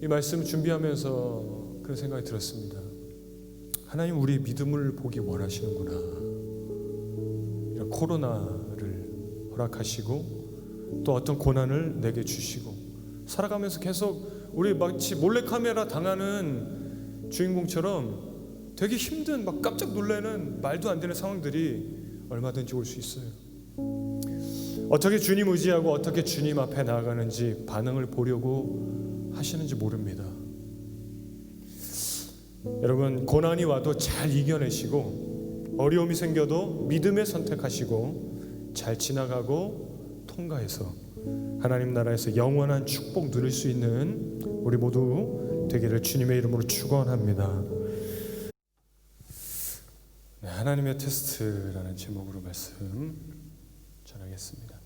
이 말씀 준비하면서 그런 생각이 들었습니다. 하나님, 우리 믿음을 보기 원하시는구나. 이런 코로나를 허락하시고 또 어떤 고난을 내게 주시고 살아가면서 계속 우리 마치 몰래카메라 당하는 주인공처럼 되게 힘든, 막 깜짝 놀라는 말도 안 되는 상황들이 얼마든지 올 수 있어요. 어떻게 주님 의지하고 어떻게 주님 앞에 나아가는지 반응을 보려고 하시는지 모릅니다. 여러분, 고난이 와도 잘 이겨내시고 어려움이 생겨도 믿음의 선택하시고 잘 지나가고 통과해서 하나님 나라에서 영원한 축복 누릴 수 있는 우리 모두 되기를 주님의 이름으로 축원합니다. 네, 하나님의 테스트라는 제목으로 말씀 전하겠습니다.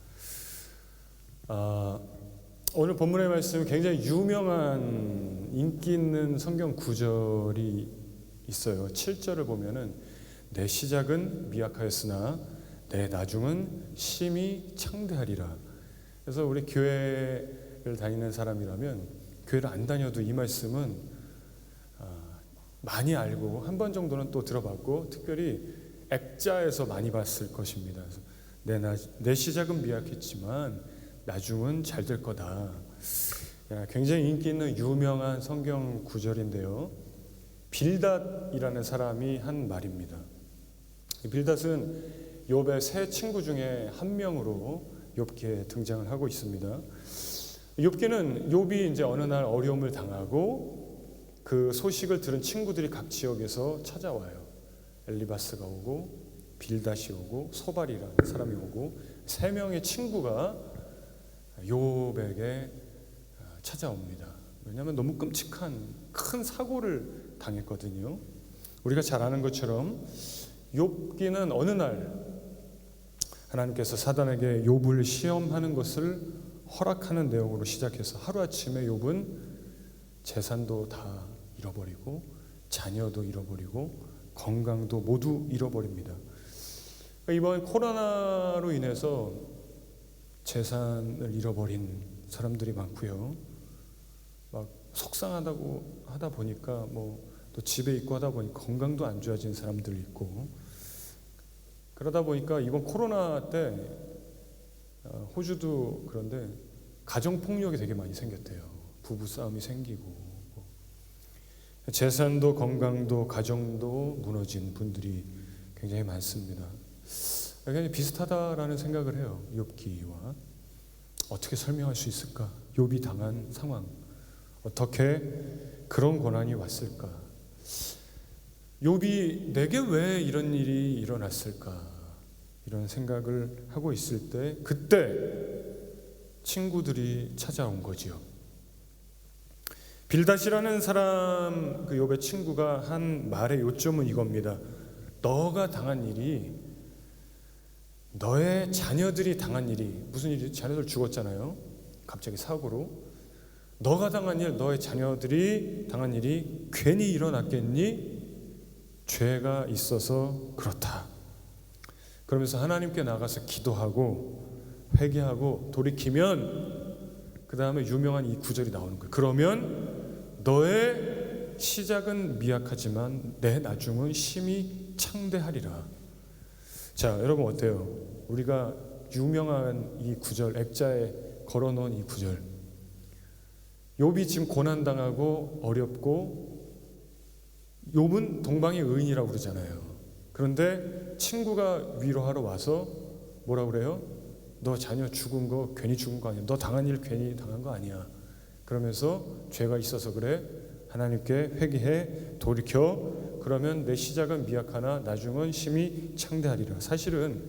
오늘 본문의 말씀은 굉장히 유명한 인기 있는 성경 구절이 있어요. 7절을 보면은 내 시작은 미약하였으나 내 나중은 심히 창대하리라. 그래서 우리 교회를 다니는 사람이라면 교회를 안 다녀도 이 말씀은 많이 알고 한 번 정도는 또 들어봤고 특별히 액자에서 많이 봤을 것입니다. 그래서 내 시작은 미약했지만 나중은 잘 될 거다. 굉장히 인기 있는 유명한 성경 구절인데요. 빌닷이라는 사람이 한 말입니다. 빌닷은 욥의 세 친구 중에 한 명으로 욥기에 등장을 하고 있습니다. 욥기는 욥이 이제 어느 날 어려움을 당하고 그 소식을 들은 친구들이 각 지역에서 찾아와요. 엘리바스가 오고 빌닷이 오고 소발이라는 사람이 오고 세 명의 친구가 욥에게 찾아옵니다. 왜냐하면 너무 끔찍한 큰 사고를 당했거든요. 우리가 잘 아는 것처럼 욥기는 어느 날 하나님께서 사단에게 욥을 시험하는 것을 허락하는 내용으로 시작해서 하루아침에 욥은 재산도 다 잃어버리고 자녀도 잃어버리고 건강도 모두 잃어버립니다. 이번 코로나로 인해서 재산을 잃어버린 사람들이 많고요. 막 속상하다고 하다 보니까 또 집에 있고 하다 보니까 건강도 안 좋아진 사람들이 있고 그러다 보니까 이번 코로나 때 호주도 그런데 가정폭력이 되게 많이 생겼대요. 부부싸움이 생기고 재산도 건강도 가정도 무너진 분들이 굉장히 많습니다. 굉장히 비슷하다라는 생각을 해요. 욥기와 어떻게 설명할 수 있을까? 욥이 당한 상황, 어떻게 그런 고난이 왔을까? 욥이 내게 왜 이런 일이 일어났을까? 이런 생각을 하고 있을 때 그때 친구들이 찾아온 거지요. 빌닷이라는 사람, 그 욥의 친구가 한 말의 요점은 이겁니다. 너가 당한 일이 너의 자녀들이 당한 일이 무슨 일이 자녀들 죽었잖아요. 갑자기 사고로. 너가 당한 일, 너의 자녀들이 당한 일이 괜히 일어났겠니? 죄가 있어서 그렇다. 그러면서 하나님께 나가서 기도하고 회개하고 돌이키면 그 다음에 유명한 이 구절이 나오는 거예요. 그러면 너의 시작은 미약하지만 내 나중은 심히 창대하리라. 자, 여러분 어때요? 우리가 유명한 이 구절, 액자에 걸어놓은 이 구절. 욥이 지금 고난당하고 어렵고 욥은 동방의 의인이라고 그러잖아요. 그런데 친구가 위로하러 와서 뭐라고 그래요? 너 자녀 죽은 거 괜히 죽은 거 아니야. 너 당한 일 괜히 당한 거 아니야. 그러면서 죄가 있어서 그래. 하나님께 회개해 돌이켜. 그러면 내 시작은 미약하나 나중은 심히 창대하리라. 사실은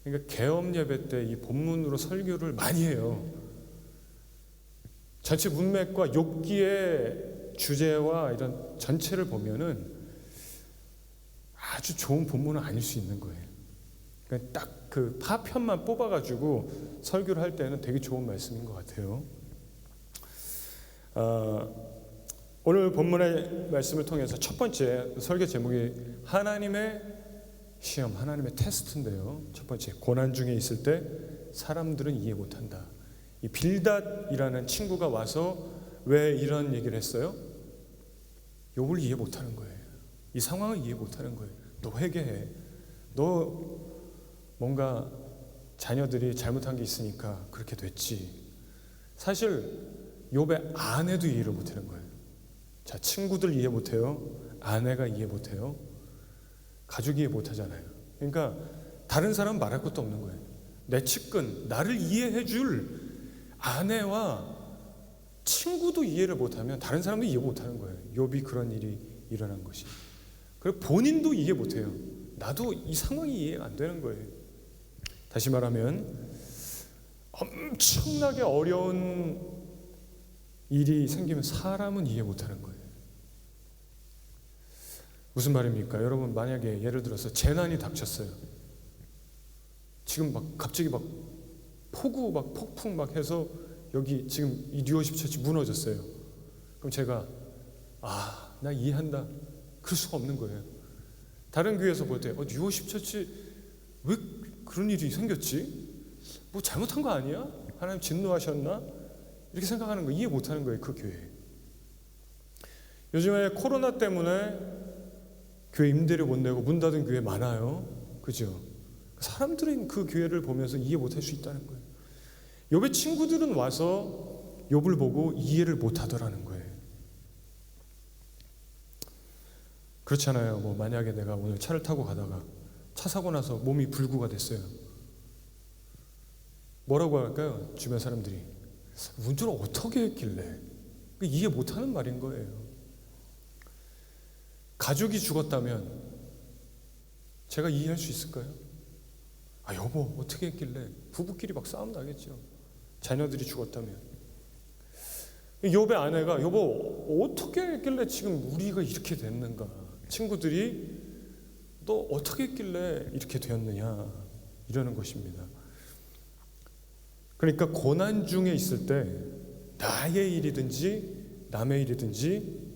그러니까 개업 예배 때 이 본문으로 설교를 많이 해요. 전체 문맥과 욥기의 주제와 이런 전체를 보면은 아주 좋은 본문은 아닐 수 있는 거예요. 그러니까 딱 그 파편만 뽑아가지고 설교를 할 때는 되게 좋은 말씀인 것 같아요. 오늘 본문의 말씀을 통해서 첫 번째 설교 제목이 하나님의 시험, 하나님의 테스트인데요. 첫 번째, 고난 중에 있을 때 사람들은 이해 못한다. 이 빌닷이라는 친구가 와서 왜 이런 얘기를 했어요? 욥을 이해 못하는 거예요. 이 상황을 이해 못하는 거예요. 너 회개해. 너 뭔가 자녀들이 잘못한 게 있으니까 그렇게 됐지. 사실 욥의 아내도 이해를 못하는 거예요. 자, 친구들 이해 못해요. 아내가 이해 못해요. 가족이 이해 못하잖아요. 그러니까 다른 사람 말할 것도 없는 거예요. 내 측근, 나를 이해해 줄 아내와 친구도 이해를 못하면 다른 사람도 이해 못하는 거예요. 욥이 그런 일이 일어난 것이. 그리고 본인도 이해 못해요. 나도 이 상황이 이해가 안 되는 거예요. 다시 말하면 엄청나게 어려운 일이 생기면 사람은 이해 못하는 거예요. 무슨 말입니까? 여러분, 만약에 예를 들어서 재난이 닥쳤어요. 지금 막 갑자기 막 폭우 막 폭풍 막 해서 여기 지금 이 뉴워십 처치 무너졌어요. 그럼 제가 나 이해한다. 그럴 수가 없는 거예요. 다른 교회에서 볼 때 뉴워십 처치 왜 그런 일이 생겼지? 뭐 잘못한 거 아니야? 하나님 진노하셨나? 이렇게 생각하는 거 이해 못하는 거예요. 그 교회. 요즘에 코로나 때문에 교회 임대료 못 내고 문 닫은 교회 많아요. 그죠? 사람들은 그 교회를 보면서 이해 못할 수 있다는 거예요. 욥의 친구들은 와서 욥을 보고 이해를 못하더라는 거예요. 그렇잖아요. 뭐 만약에 내가 오늘 차를 타고 가다가 차 사고 나서 몸이 불구가 됐어요. 뭐라고 할까요? 주변 사람들이 운전을 어떻게 했길래? 이해 못하는 말인 거예요. 가족이 죽었다면 제가 이해할 수 있을까요? 여보 어떻게 했길래? 부부끼리 막 싸움 나겠죠. 자녀들이 죽었다면. 욥의 아내가 여보 어떻게 했길래 지금 우리가 이렇게 됐는가? 친구들이 너 어떻게 했길래 이렇게 되었느냐? 이러는 것입니다. 그러니까 고난 중에 있을 때 나의 일이든지 남의 일이든지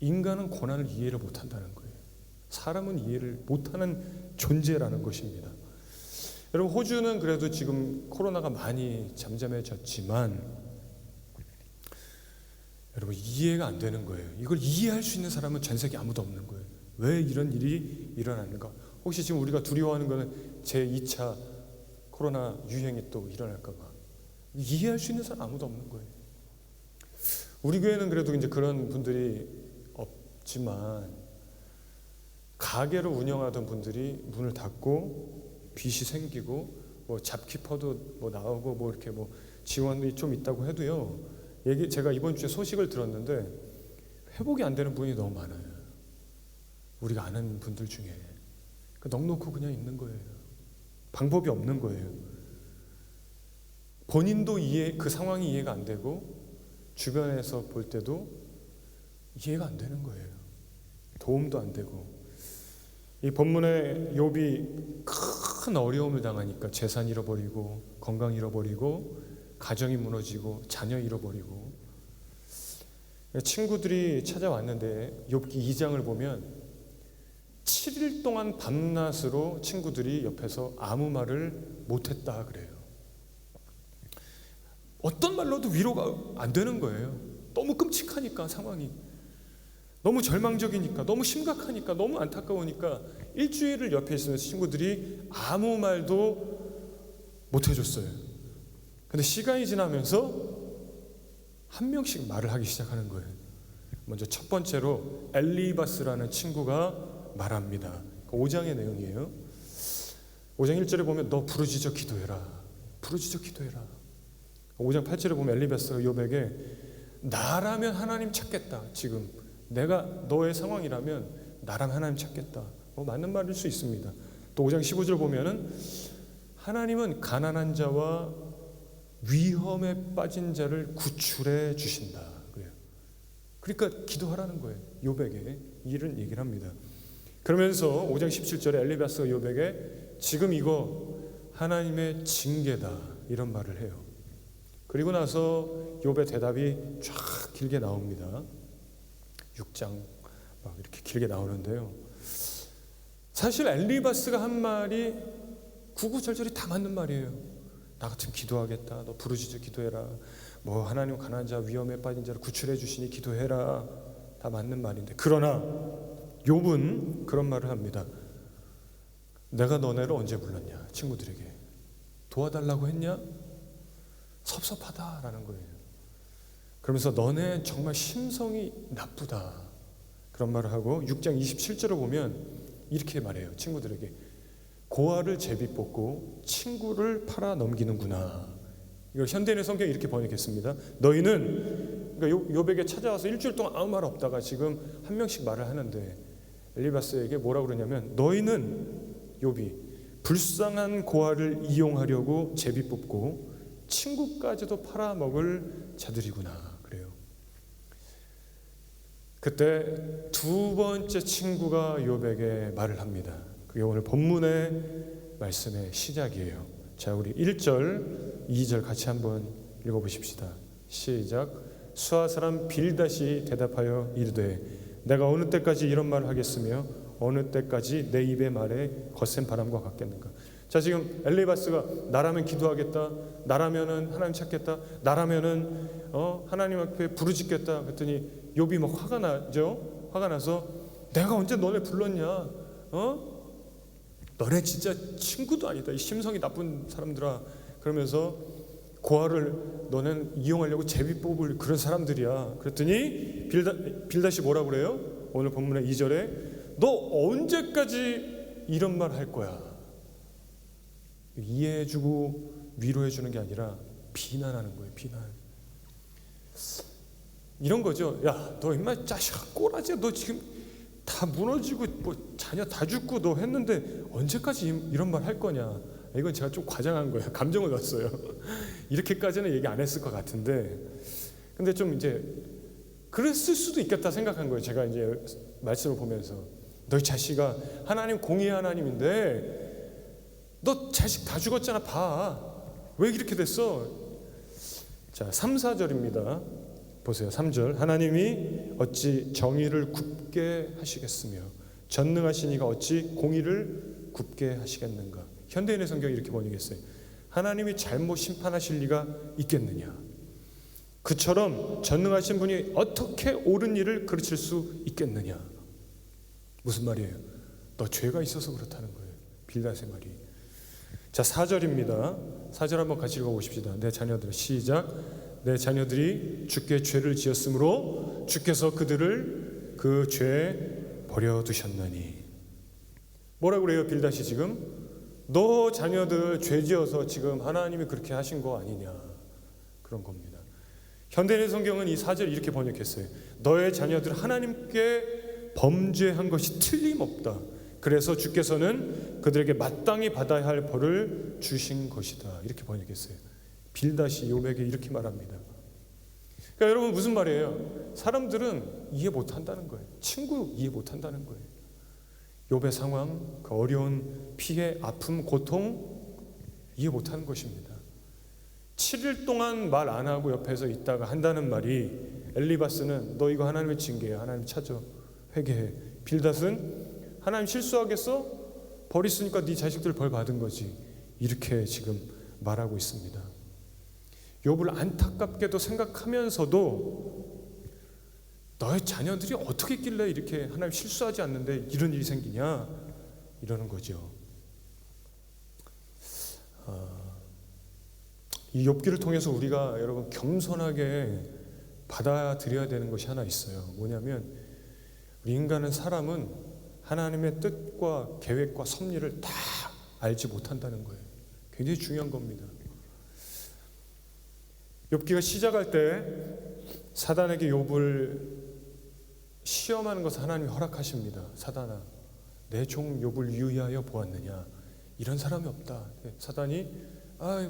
인간은 고난을 이해를 못한다는 거예요. 사람은 이해를 못하는 존재라는 것입니다. 여러분, 호주는 그래도 지금 코로나가 많이 잠잠해졌지만 여러분 이해가 안 되는 거예요. 이걸 이해할 수 있는 사람은 전 세계 아무도 없는 거예요. 왜 이런 일이 일어나는가? 혹시 지금 우리가 두려워하는 것은 제2차 코로나 유행이 또 일어날까 봐. 이해할 수 있는 사람 아무도 없는 거예요. 우리 교회는 그래도 이제 그런 분들이 없지만 가게를 운영하던 분들이 문을 닫고 빚이 생기고 뭐 잡키퍼도 뭐 나오고 뭐 이렇게 뭐 지원이 좀 있다고 해도요. 제가 이번 주에 소식을 들었는데 회복이 안 되는 분이 너무 많아요. 우리가 아는 분들 중에 넉놓고 그냥 있는 거예요. 방법이 없는 거예요. 본인도 그 상황이 이해가 안 되고 주변에서 볼 때도 이해가 안 되는 거예요. 도움도 안 되고. 이 본문에 욥이 큰 어려움을 당하니까 재산 잃어버리고 건강 잃어버리고 가정이 무너지고 자녀 잃어버리고 친구들이 찾아왔는데 욥기 2장을 보면 7일 동안 밤낮으로 친구들이 옆에서 아무 말을 못했다 그래요. 어떤 말로도 위로가 안 되는 거예요. 너무 끔찍하니까 상황이. 너무 절망적이니까, 너무 심각하니까, 너무 안타까우니까 일주일을 옆에 있으면서 친구들이 아무 말도 못 해줬어요. 근데 시간이 지나면서 한 명씩 말을 하기 시작하는 거예요. 먼저 첫 번째로 엘리바스라는 친구가 말합니다. 5장의 내용이에요. 5장 1절에 보면 너 부르짖어 기도해라. 부르짖어 기도해라. 5장 8절에 보면 엘리바스가 욥에게 나라면 하나님 찾겠다. 지금 내가 너의 상황이라면 나라면 하나님 찾겠다. 맞는 말일 수 있습니다. 또 5장 15절 보면은 하나님은 가난한 자와 위험에 빠진 자를 구출해 주신다. 그래요. 그러니까 기도하라는 거예요. 욥에게 이런 얘기를 합니다. 그러면서 5장 17절에 엘리바스가 욥에게 지금 이거 하나님의 징계다 이런 말을 해요. 그리고 나서 욥의 대답이 쫙 길게 나옵니다. 6장 막 이렇게 길게 나오는데요. 사실 엘리바스가 한 말이 구구절절이 다 맞는 말이에요. 나 같으면 기도하겠다. 너 부르짖어 기도해라. 뭐 하나님 가난한 자 위험에 빠진 자를 구출해 주시니 기도해라, 다 맞는 말인데, 그러나 욥은 그런 말을 합니다. 내가 너네를 언제 불렀냐? 친구들에게 도와달라고 했냐? 섭섭하다라는 거예요. 그러면서 너네 정말 심성이 나쁘다, 그런 말을 하고 6장 27절을 보면 이렇게 말해요. 친구들에게 고아를 제비 뽑고 친구를 팔아 넘기는구나. 이걸 현대인의 성경이 이렇게 번역했습니다. 너희는, 그러니까 욥에게 찾아와서 일주일 동안 아무 말 없다가 지금 한 명씩 말을 하는데 엘리바스에게 뭐라고 그러냐면, 너희는 욥이 불쌍한 고아를 이용하려고 제비 뽑고 친구까지도 팔아먹을 자들이구나 그래요. 그때 두 번째 친구가 욥에게 말을 합니다. 그게 오늘 본문의 말씀의 시작이에요. 자, 우리 1절 2절 같이 한번 읽어보십시다. 시작. 수아 사람 빌닷이 대답하여 이르되 내가 어느 때까지 이런 말을 하겠으며 어느 때까지 내 입의 말에 거센 바람과 같겠는가. 자, 지금 엘리바스가 나라면 기도하겠다, 나라면은 하나님 찾겠다, 나라면은 하나님 앞에 부르짖겠다 그랬더니 욥이 막 화가 나죠. 화가 나서 내가 언제 너네 불렀냐? 너네 진짜 친구도 아니다, 이 심성이 나쁜 사람들아. 그러면서 고아를 너는 이용하려고 제비 뽑을 그런 사람들이야. 그랬더니 빌닷이 뭐라고 그래요? 오늘 본문의 2절에 너 언제까지 이런 말 할 거야? 이해해주고 위로해주는 게 아니라 비난하는 거예요. 비난. 이런 거죠. 야, 너 임마 자식아 꼬라지야. 너 지금 다 무너지고 뭐 자녀 다 죽고 너 했는데 언제까지 이런 말 할 거냐. 이건 제가 좀 과장한 거예요. 감정을 넣었어요. 이렇게까지는 얘기 안 했을 것 같은데, 근데 좀 이제 그랬을 수도 있겠다 생각한 거예요. 제가 이제 말씀을 보면서 너희 자식아, 하나님 공의의 하나님인데 너 자식 다 죽었잖아. 봐. 왜 이렇게 됐어? 자, 3, 4절입니다. 보세요. 3절. 하나님이 어찌 정의를 굽게 하시겠으며 전능하신 이가 어찌 공의를 굽게 하시겠는가. 현대인의 성경이 이렇게 번역했어요. 하나님이 잘못 심판하실 리가 있겠느냐. 그처럼 전능하신 분이 어떻게 옳은 일을 가르칠 수 있겠느냐. 무슨 말이에요? 너 죄가 있어서 그렇다는 거예요. 빌닷의 말이. 자, 4절입니다. 4절 한번 같이 읽어보십시다. 내 자녀들, 시작. 내 자녀들이 주께 죄를 지었으므로 주께서 그들을 그 죄에 버려두셨나니. 뭐라고 그래요? 빌닷이 지금 너 자녀들 죄 지어서 지금 하나님이 그렇게 하신 거 아니냐, 그런 겁니다. 현대인의 성경은 이 4절 이렇게 번역했어요. 너의 자녀들 하나님께 범죄한 것이 틀림없다. 그래서 주께서는 그들에게 마땅히 받아야 할 벌을 주신 것이다. 이렇게 번역했어요. 빌닷이 욥에게 이렇게 말합니다. 그러니까 여러분, 무슨 말이에요? 사람들은 이해 못한다는 거예요. 친구 이해 못한다는 거예요. 욥의 상황, 그 어려운 피해, 아픔, 고통 이해 못하는 것입니다. 7일 동안 말 안 하고 옆에서 있다가 한다는 말이, 엘리바스는 너 이거 하나님의 징계야, 하나님 찾아 회개해. 빌닷은 하나님 실수하겠어? 버렸으니까 네 자식들 벌 받은 거지. 이렇게 지금 말하고 있습니다. 욥을 안타깝게도 생각하면서도 너의 자녀들이 어떻게 있길래 이렇게 하나님 실수하지 않는데 이런 일이 생기냐, 이러는 거죠. 이 욥기를 통해서 우리가 여러분 겸손하게 받아들여야 되는 것이 하나 있어요. 뭐냐면 우리 인간은, 사람은 하나님의 뜻과 계획과 섭리를 다 알지 못한다는 거예요. 굉장히 중요한 겁니다. 욥기가 시작할 때 사단에게 욥을 시험하는 것을 하나님이 허락하십니다. 사단아, 내 종 욥을 유의하여 보았느냐. 이런 사람이 없다. 사단이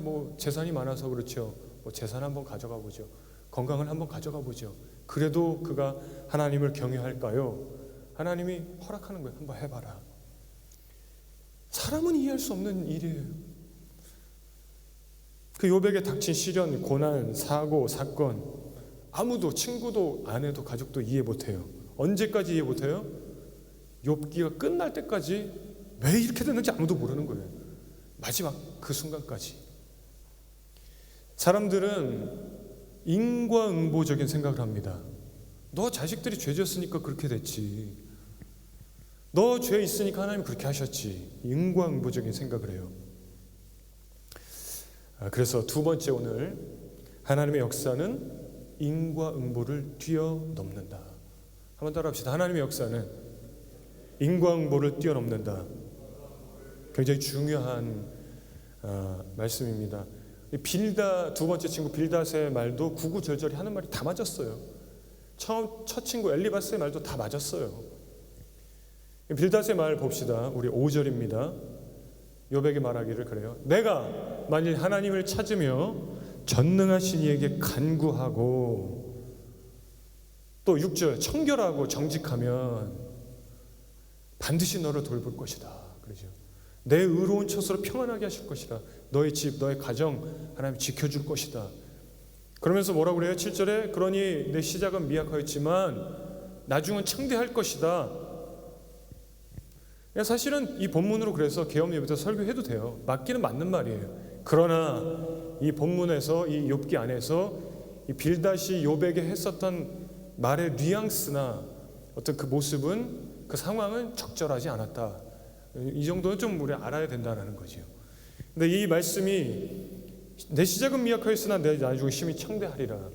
뭐 재산이 많아서 그렇죠. 뭐 재산 한번 가져가 보죠. 건강을 한번 가져가 보죠. 그래도 그가 하나님을 경외할까요? 하나님이 허락하는 거예요. 한번 해봐라. 사람은 이해할 수 없는 일이에요. 그 욥에게 닥친 시련, 고난, 사고, 사건, 아무도, 친구도, 아내도, 가족도 이해 못해요. 언제까지 이해 못해요? 욥기가 끝날 때까지 왜 이렇게 됐는지 아무도 모르는 거예요. 마지막 그 순간까지. 사람들은 인과응보적인 생각을 합니다. 너 자식들이 죄 지었으니까 그렇게 됐지. 너 죄 있으니까 하나님 그렇게 하셨지. 인과응보적인 생각을 해요. 그래서 두 번째 오늘 하나님의 역사는 인과응보를 뛰어넘는다. 한번 따라합시다. 하나님의 역사는 인과응보를 뛰어넘는다. 굉장히 중요한 말씀입니다. 빌다 두 번째 친구 빌닷의 말도 구구절절히 하는 말이 다 맞았어요. 첫 친구 엘리바스의 말도 다 맞았어요. 빌닷의 말 봅시다. 우리 5절입니다. 욥에게 말하기를 그래요. 내가 만일 하나님을 찾으며 전능하신 이에게 간구하고 또 6절 청결하고 정직하면 반드시 너를 돌볼 것이다. 그러죠. 내 의로운 처소로 평안하게 하실 것이다. 너의 집, 너의 가정 하나님 지켜줄 것이다. 그러면서 뭐라고 그래요? 7절에 그러니 내 시작은 미약하였지만 나중은 창대할 것이다. 사실은 이 본문으로 그래서 계엄 예배도 설교해도 돼요. 맞기는 맞는 말이에요. 그러나 이 본문에서 이 욥기 안에서 이 빌닷이 욥에게 했었던 말의 뉘앙스나 어떤 그 모습은 그 상황은 적절하지 않았다. 이 정도는 좀 우리 알아야 된다는 거죠. 근데 이 말씀이 내 시작은 미약하였으나 내 나중에 심히 창대하리라.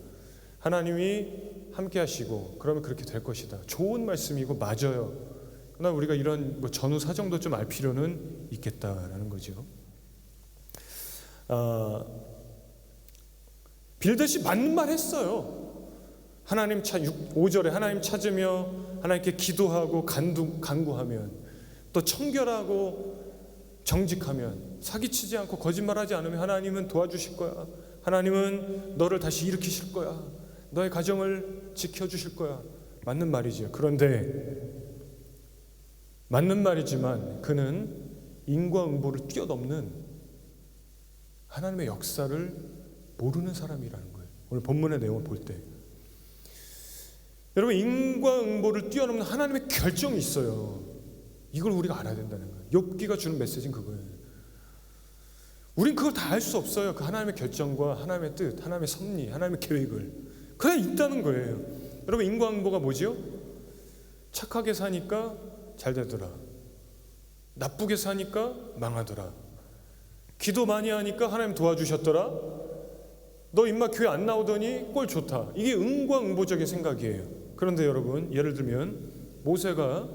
하나님이 함께 하시고 그러면 그렇게 될 것이다. 좋은 말씀이고 맞아요. 그러나 우리가 이런 전후 사정도 좀 알 필요는 있겠다라는 거죠. 빌닷이 맞는 말 했어요. 5절에 하나님 찾으며 하나님께 기도하고 간구하면 또 청결하고 정직하면 사기치지 않고 거짓말하지 않으면 하나님은 도와주실 거야. 하나님은 너를 다시 일으키실 거야. 너의 가정을 지켜주실 거야. 맞는 말이죠. 그런데 맞는 말이지만 그는 인과응보를 뛰어넘는 하나님의 역사를 모르는 사람이라는 거예요. 오늘 본문의 내용을 볼 때 여러분 인과응보를 뛰어넘는 하나님의 결정이 있어요. 이걸 우리가 알아야 된다는 거예요. 욥기가 주는 메시지는 그거예요. 우린 그걸 다 알 수 없어요. 그 하나님의 결정과 하나님의 뜻, 하나님의 섭리, 하나님의 계획을 그냥 있다는 거예요. 여러분 인과응보가 뭐지요? 착하게 사니까 잘 되더라. 나쁘게 사니까 망하더라. 기도 많이 하니까 하나님 도와주셨더라. 너 임마 교회 안 나오더니 꼴 좋다. 이게 인과응보적인 생각이에요. 그런데 여러분 예를 들면 모세가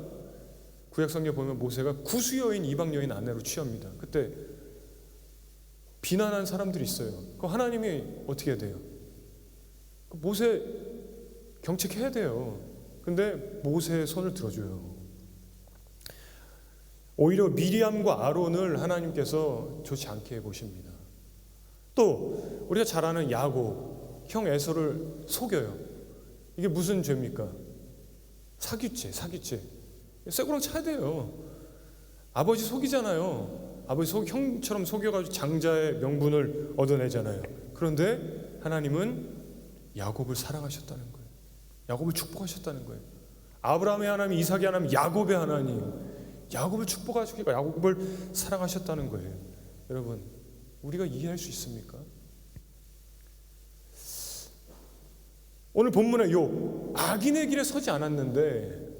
구약성경 보면 모세가 구수 여인 이방 여인 아내로 취합니다. 그때 비난한 사람들이 있어요. 그럼 하나님이 어떻게 해야 돼요? 모세 경책해야 돼요. 근데 모세의 손을 들어줘요. 오히려 미리암과 아론을 하나님께서 좋지 않게 보십니다. 또 우리가 잘 아는 야곱, 형 에서를 속여요. 이게 무슨 죄입니까? 사기죄. 쇠고랑 차야 돼요. 아버지 속이잖아요. 아버지 형처럼 속여가지고 장자의 명분을 얻어내잖아요. 그런데 하나님은 야곱을 사랑하셨다는 거예요. 야곱을 축복하셨다는 거예요. 아브라함의 하나님, 이삭의 하나님, 야곱의 하나님, 야곱을 축복하시고 야곱을 사랑하셨다는 거예요. 여러분 우리가 이해할 수 있습니까? 오늘 본문의 욥, 악인의 길에 서지 않았는데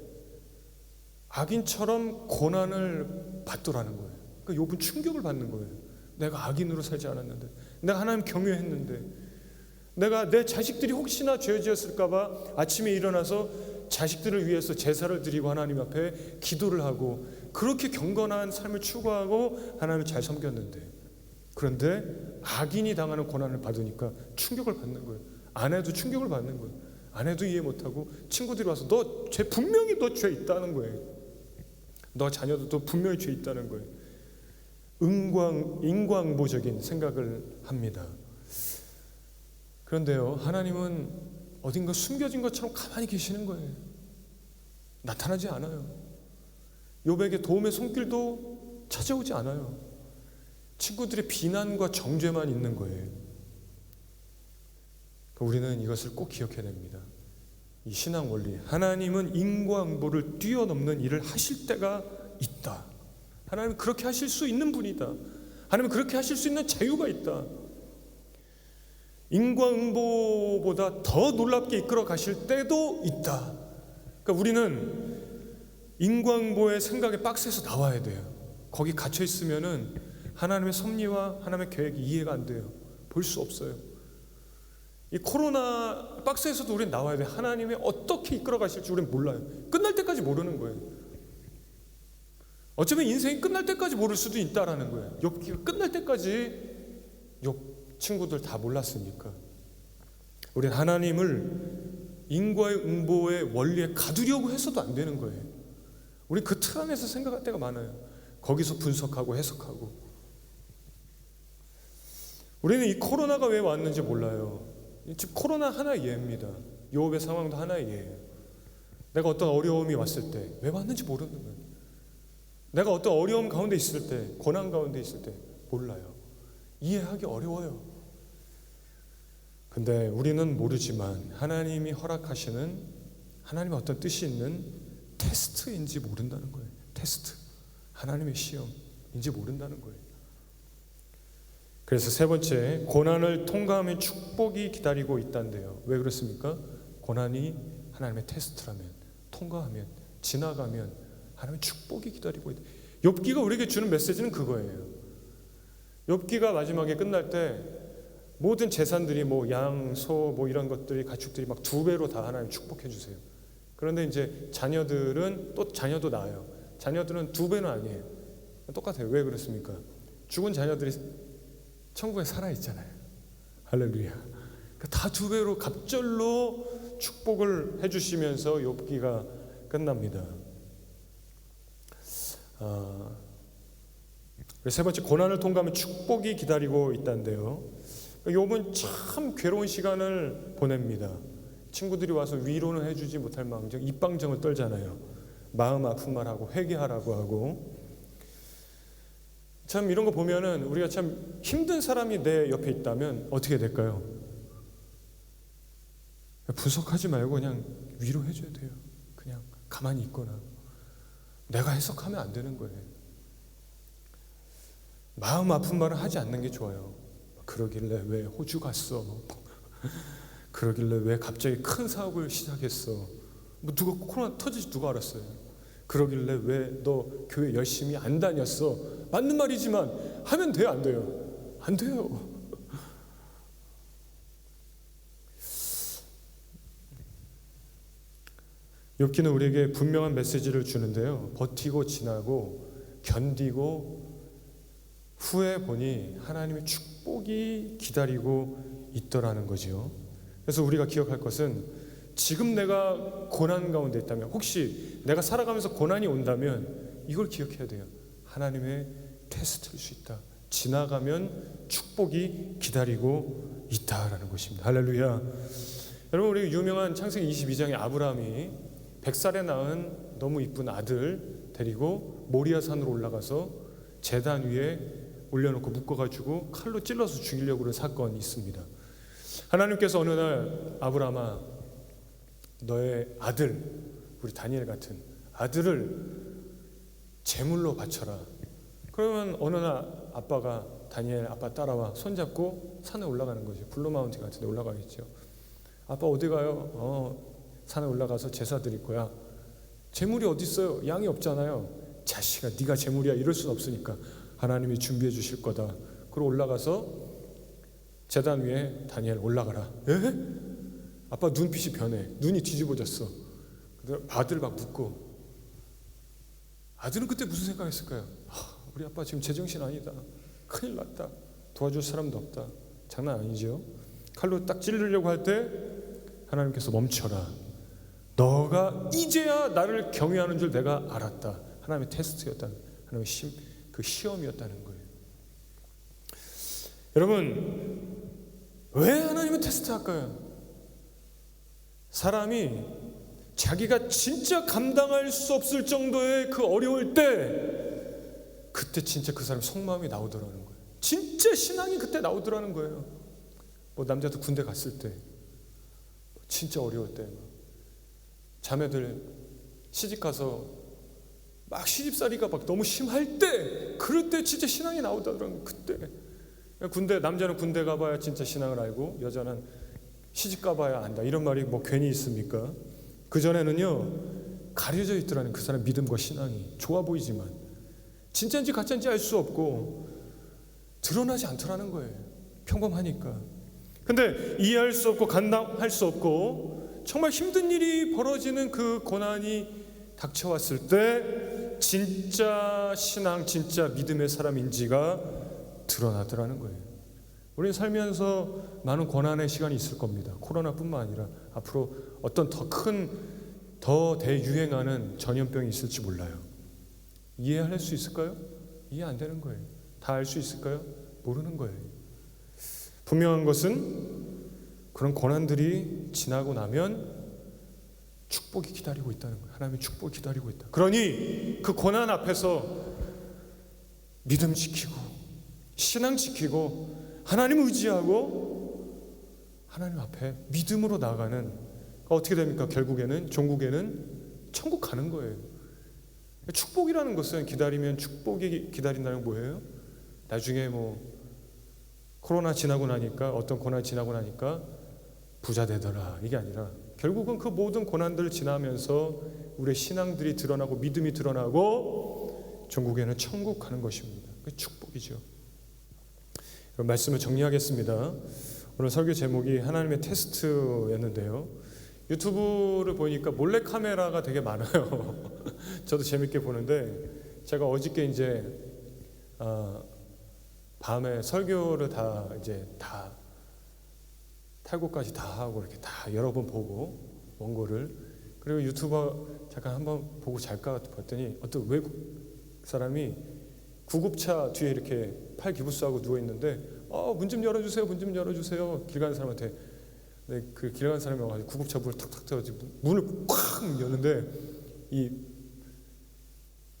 악인처럼 고난을 받더라는 거예요. 그러니까 욥은 충격을 받는 거예요. 내가 악인으로 살지 않았는데, 내가 하나님 경외했는데, 내가 내 자식들이 혹시나 죄 지었을까 봐 아침에 일어나서 자식들을 위해서 제사를 드리고 하나님 앞에 기도를 하고 그렇게 경건한 삶을 추구하고 하나님을 잘 섬겼는데, 그런데 악인이 당하는 고난을 받으니까 충격을 받는 거예요. 아내도 충격을 받는 거예요. 아내도 이해 못하고 친구들이 와서 분명히 너 죄 있다는 거예요. 너 자녀도 분명히 죄 있다는 거예요. 인과응보적인 생각을 합니다. 그런데요, 하나님은 어딘가 숨겨진 것처럼 가만히 계시는 거예요. 나타나지 않아요. 욥에게 도움의 손길도 찾아오지 않아요. 친구들의 비난과 정죄만 있는 거예요. 우리는 이것을 꼭 기억해야 됩니다. 이 신앙 원리, 하나님은 인과응보를 뛰어넘는 일을 하실 때가 있다. 하나님은 그렇게 하실 수 있는 분이다. 하나님은 그렇게 하실 수 있는 자유가 있다. 인과응보보다 더 놀랍게 이끌어 가실 때도 있다. 그러니까 우리는 인과응보의 생각의 박스에서 나와야 돼요. 거기 갇혀 있으면은 하나님의 섭리와 하나님의 계획이 이해가 안 돼요. 볼 수 없어요. 이 코로나 박스에서도 우리는 나와야 돼요. 하나님이 어떻게 이끌어 가실지 우리는 몰라요. 끝날 때까지 모르는 거예요. 어쩌면 인생이 끝날 때까지 모를 수도 있다라는 거예요. 욥기가 끝날 때까지 욥 친구들 다 몰랐으니까. 우리는 하나님을 인과의 응보의 원리에 가두려고 해서도 안 되는 거예요. 우리 그 틀 안에서 생각할 때가 많아요. 거기서 분석하고 해석하고. 우리는 이 코로나가 왜 왔는지 몰라요. 지금 코로나 하나의 예입니다. 욥의 상황도 하나의 예예요. 내가 어떤 어려움이 왔을 때 왜 왔는지 모르는 거예요. 내가 어떤 어려움 가운데 있을 때, 고난 가운데 있을 때 몰라요. 이해하기 어려워요. 근데 우리는 모르지만 하나님이 허락하시는 하나님의 어떤 뜻이 있는 테스트인지 모른다는 거예요. 테스트. 하나님의 시험인지 모른다는 거예요. 그래서 세 번째, 고난을 통과하면 축복이 기다리고 있다는데요. 왜 그렇습니까? 고난이 하나님의 테스트라면, 통과하면, 지나가면 하나님의 축복이 기다리고 있다. 욥기가 우리에게 주는 메시지는 그거예요. 욥기가 마지막에 끝날 때 모든 재산들이 뭐 양, 소, 뭐 이런 것들이 가축들이 막 2배로 다 하나님 축복해 주세요. 그런데 이제 자녀들은 또 자녀도 낳아요. 자녀들은 2배는 아니에요. 똑같아요. 왜 그렇습니까? 죽은 자녀들이 천국에 살아 있잖아요. 할렐루야. 다 2배로 갑절로 축복을 해주시면서 욥기가 끝납니다. 세 번째, 고난을 통과하면 축복이 기다리고 있다는데요. 욥은 참 괴로운 시간을 보냅니다. 친구들이 와서 위로는 해주지 못할 망정 입방정을 떨잖아요. 마음 아픈 말하고 회개하라고 하고. 참 이런 거 보면은 우리가 참 힘든 사람이 내 옆에 있다면 어떻게 될까요? 분석하지 말고 그냥 위로해줘야 돼요. 그냥 가만히 있거나. 내가 해석하면 안 되는 거예요. 마음 아픈 말을 하지 않는 게 좋아요. 그러길래 왜 호주 갔어? 그러길래 왜 갑자기 큰 사업을 시작했어? 뭐 누가 코로나 터질지 누가 알았어요? 그러길래 왜 너 교회 열심히 안 다녔어? 맞는 말이지만 하면 돼요, 안 돼요? 안 돼요. 욥기는 우리에게 분명한 메시지를 주는데요. 버티고 지나고 견디고 후에 보니 하나님의 축복이 기다리고 있더라는 거죠. 그래서 우리가 기억할 것은 지금 내가 고난 가운데 있다면, 혹시 내가 살아가면서 고난이 온다면 이걸 기억해야 돼요. 하나님의 테스트일 수 있다. 지나가면 축복이 기다리고 있다라는 것입니다. 할렐루야. 여러분, 우리 유명한 창세기 22장의 아브라함이 100살에 낳은 너무 이쁜 아들 데리고 모리아 산으로 올라가서 제단 위에 올려놓고 묶어가지고 칼로 찔러서 죽이려고 그런 사건이 있습니다. 하나님께서 어느 날 아브라함아, 너의 아들, 우리 다니엘 같은 아들을 제물로 바쳐라. 그러면 어느 날 아빠가 다니엘 아빠 따라와 손잡고 산에 올라가는 거죠. 블루마운틴 같은 데 올라가겠죠. 아빠 어디 가요? 산에 올라가서 제사 드릴 거야. 제물이 어디 있어요? 양이 없잖아요. 자식아, 네가 제물이야. 이럴 수는 없으니까 하나님이 준비해 주실 거다. 그러고 올라가서 제단 위에 다니엘 올라가라. 에? 아빠 눈빛이 변해. 눈이 뒤집어졌어. 아들 막 묻고. 아들은 그때 무슨 생각했을까요? 우리 아빠 지금 제정신 아니다. 큰일 났다. 도와줄 사람도 없다. 장난 아니죠? 칼로 딱 찌르려고 할 때 하나님께서 멈춰라. 너가 이제야 나를 경외하는 줄 내가 알았다. 하나님의 테스트였다는, 하나님의 그 시험이었다는 거예요. 여러분, 왜 하나님은 테스트할까요? 사람이 자기가 진짜 감당할 수 없을 정도의 그 어려울 때, 그때 진짜 그 사람 속마음이 나오더라는 거예요. 진짜 신앙이 그때 나오더라는 거예요. 뭐 남자도 군대 갔을 때, 진짜 어려울 때, 자매들 시집가서 막 시집살이가 막 너무 심할 때, 그럴 때 진짜 신앙이 나오더라는 거예요. 그때 남자는 군대 가봐야 진짜 신앙을 알고 여자는 시집 가봐야 안다, 이런 말이 뭐 괜히 있습니까? 그전에는요 가려져 있더라는 그 사람 믿음과 신앙이. 좋아 보이지만 진짜인지 가짜인지 알 수 없고 드러나지 않더라는 거예요. 평범하니까. 근데 이해할 수 없고 감당할 수 없고 정말 힘든 일이 벌어지는 그 고난이 닥쳐왔을 때 진짜 신앙, 진짜 믿음의 사람인지가 드러나더라는 거예요. 우리는 살면서 많은 고난의 시간이 있을 겁니다. 코로나뿐만 아니라 앞으로 어떤 더 대유행하는 전염병이 있을지 몰라요. 이해할 수 있을까요? 이해 안 되는 거예요. 다 알 수 있을까요? 모르는 거예요. 분명한 것은 그런 고난들이 지나고 나면 축복이 기다리고 있다는 거예요. 하나님의 축복이 기다리고 있다. 그러니 그 고난 앞에서 믿음 지키고 신앙 지키고 하나님 의지하고 하나님 앞에 믿음으로 나아가는, 어떻게 됩니까? 결국에는 종국에는 천국 가는 거예요. 축복이라는 것은 기다리면 축복이 기다린다는 건 뭐예요? 나중에 뭐 코로나 지나고 나니까, 어떤 고난 지나고 나니까 부자 되더라, 이게 아니라 결국은 그 모든 고난들을 지나면서 우리의 신앙들이 드러나고 믿음이 드러나고 종국에는 천국 가는 것입니다. 그 축복이죠. 그럼 말씀을 정리하겠습니다. 오늘 설교 제목이 하나님의 테스트였는데요, 유튜브를 보니까 몰래카메라가 되게 많아요. 저도 재밌게 보는데, 제가 어저께 이제 밤에 설교를 다 탈곡까지 다 하고 이렇게 다 여러 번 보고 원고를, 그리고 유튜버 잠깐 한번 보고 잘까 봤더니 어떤 외국 사람이 구급차 뒤에 이렇게 팔 기부스하고 누워 있는데 문 좀 열어주세요, 문 좀 열어주세요, 길 가는 사람한테. 네, 그 길 가는 사람이 와가지고 구급차 문을 탁탁 털어가지고 문을 콱 여는데 이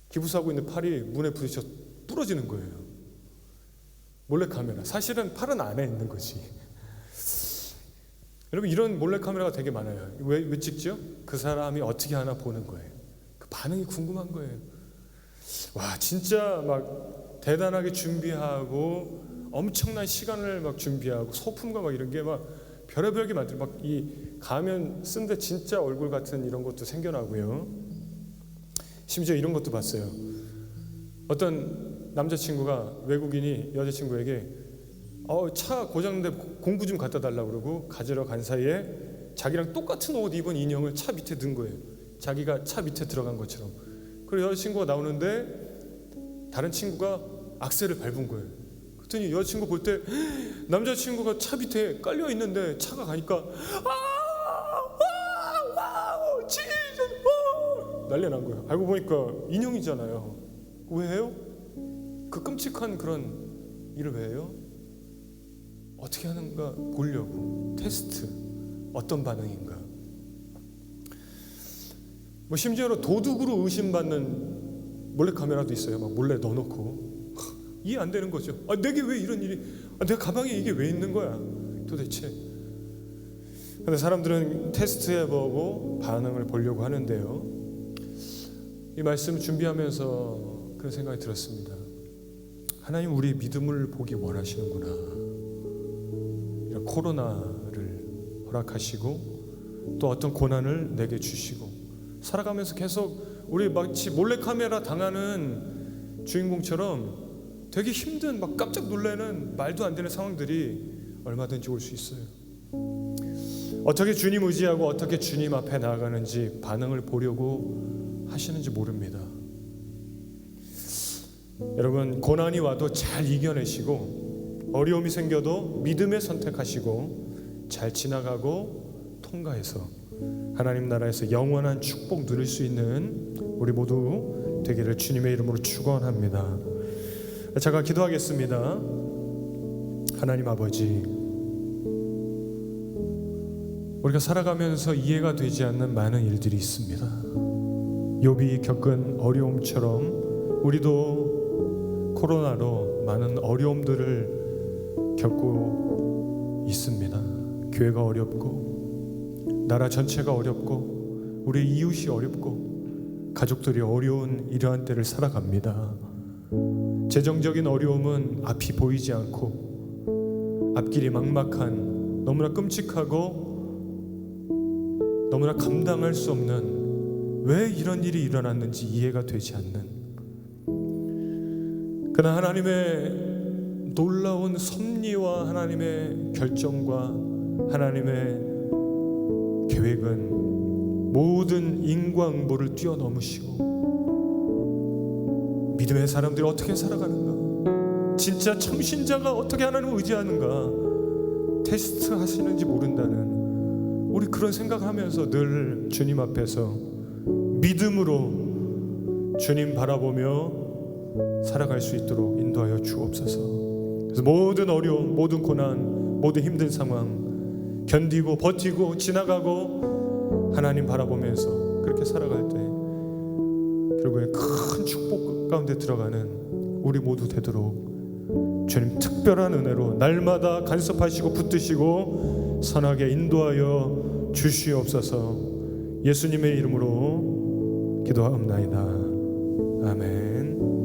기부스하고 있는 팔이 문에 부딪혀 부러지는 거예요. 몰래카메라. 사실은 팔은 안에 있는 거지. 여러분, 이런 몰래카메라가 되게 많아요. 왜 찍죠? 그 사람이 어떻게 하나 보는 거예요. 그 반응이 궁금한 거예요. 와, 진짜 막 대단하게 준비하고 엄청난 시간을 막 준비하고 소품과 막 이런 게 막 별의별 게 많더라고요. 막 이 가면 쓴데 진짜 얼굴 같은 이런 것도 생겨나고요. 심지어 이런 것도 봤어요. 어떤 남자친구가 외국인이 여자친구에게 차 고장났는데 공구 좀 갖다 달라고 그러고 가지러 간 사이에 자기랑 똑같은 옷 입은 인형을 차 밑에 든 거예요. 자기가 차 밑에 들어간 것처럼. 그리고 여자친구가 나오는데 다른 친구가 악셀을 밟은 거예요. 그랬더니 여자친구 볼 때 남자친구가 차 밑에 깔려 있는데 차가 가니까 난리 난 거예요. 알고 보니까 인형이잖아요. 왜 해요? 그 끔찍한 그런 일을 왜 해요? 어떻게 하는가 보려고. 테스트. 어떤 반응인가. 뭐 심지어는 도둑으로 의심받는 몰래카메라도 있어요. 막 몰래 넣어놓고. 이해 안 되는 거죠. 내게 왜 이런 일이, 내 가방에 이게 왜 있는 거야 도대체. 근데 사람들은 테스트해보고 반응을 보려고 하는데요, 이 말씀 준비하면서 그런 생각이 들었습니다. 하나님, 우리 믿음을 보기 원하시는구나. 이런 코로나를 허락하시고 또 어떤 고난을 내게 주시고, 살아가면서 계속 우리 마치 몰래카메라 당하는 주인공처럼 되게 힘든, 막 깜짝 놀라는 말도 안 되는 상황들이 얼마든지 올 수 있어요. 어떻게 주님 의지하고 어떻게 주님 앞에 나아가는지 반응을 보려고 하시는지 모릅니다. 여러분, 고난이 와도 잘 이겨내시고 어려움이 생겨도 믿음에 선택하시고 잘 지나가고 통과해서 하나님 나라에서 영원한 축복 누릴 수 있는 우리 모두 되기를 주님의 이름으로 축원합니다. 제가 기도하겠습니다. 하나님 아버지, 우리가 살아가면서 이해가 되지 않는 많은 일들이 있습니다. 욥이 겪은 어려움처럼 우리도 코로나로 많은 어려움들을 겪고 있습니다. 교회가 어렵고 나라 전체가 어렵고 우리 이웃이 어렵고 가족들이 어려운 이러한 때를 살아갑니다. 재정적인 어려움은 앞이 보이지 않고 앞길이 막막한, 너무나 끔찍하고 너무나 감당할 수 없는, 왜 이런 일이 일어났는지 이해가 되지 않는, 그러나 하나님의 놀라운 섭리와 하나님의 결정과 하나님의 계획은 모든 인과응보를 뛰어넘으시고, 믿음의 사람들이 어떻게 살아가는가, 진짜 청신자가 어떻게 하나님을 의지하는가 테스트 하시는지 모른다는, 우리 그런 생각하면서 늘 주님 앞에서 믿음으로 주님 바라보며 살아갈 수 있도록 인도하여 주옵소서. 그래서 모든 어려움, 모든 고난, 모든 힘든 상황 견디고 버티고 지나가고 하나님 바라보면서 그렇게 살아갈 때 결국에 큰 축복 가운데 들어가는 우리 모두 되도록 주님 특별한 은혜로 날마다 간섭하시고 붙드시고 선하게 인도하여 주시옵소서. 예수님의 이름으로 기도하옵나이다. 아멘.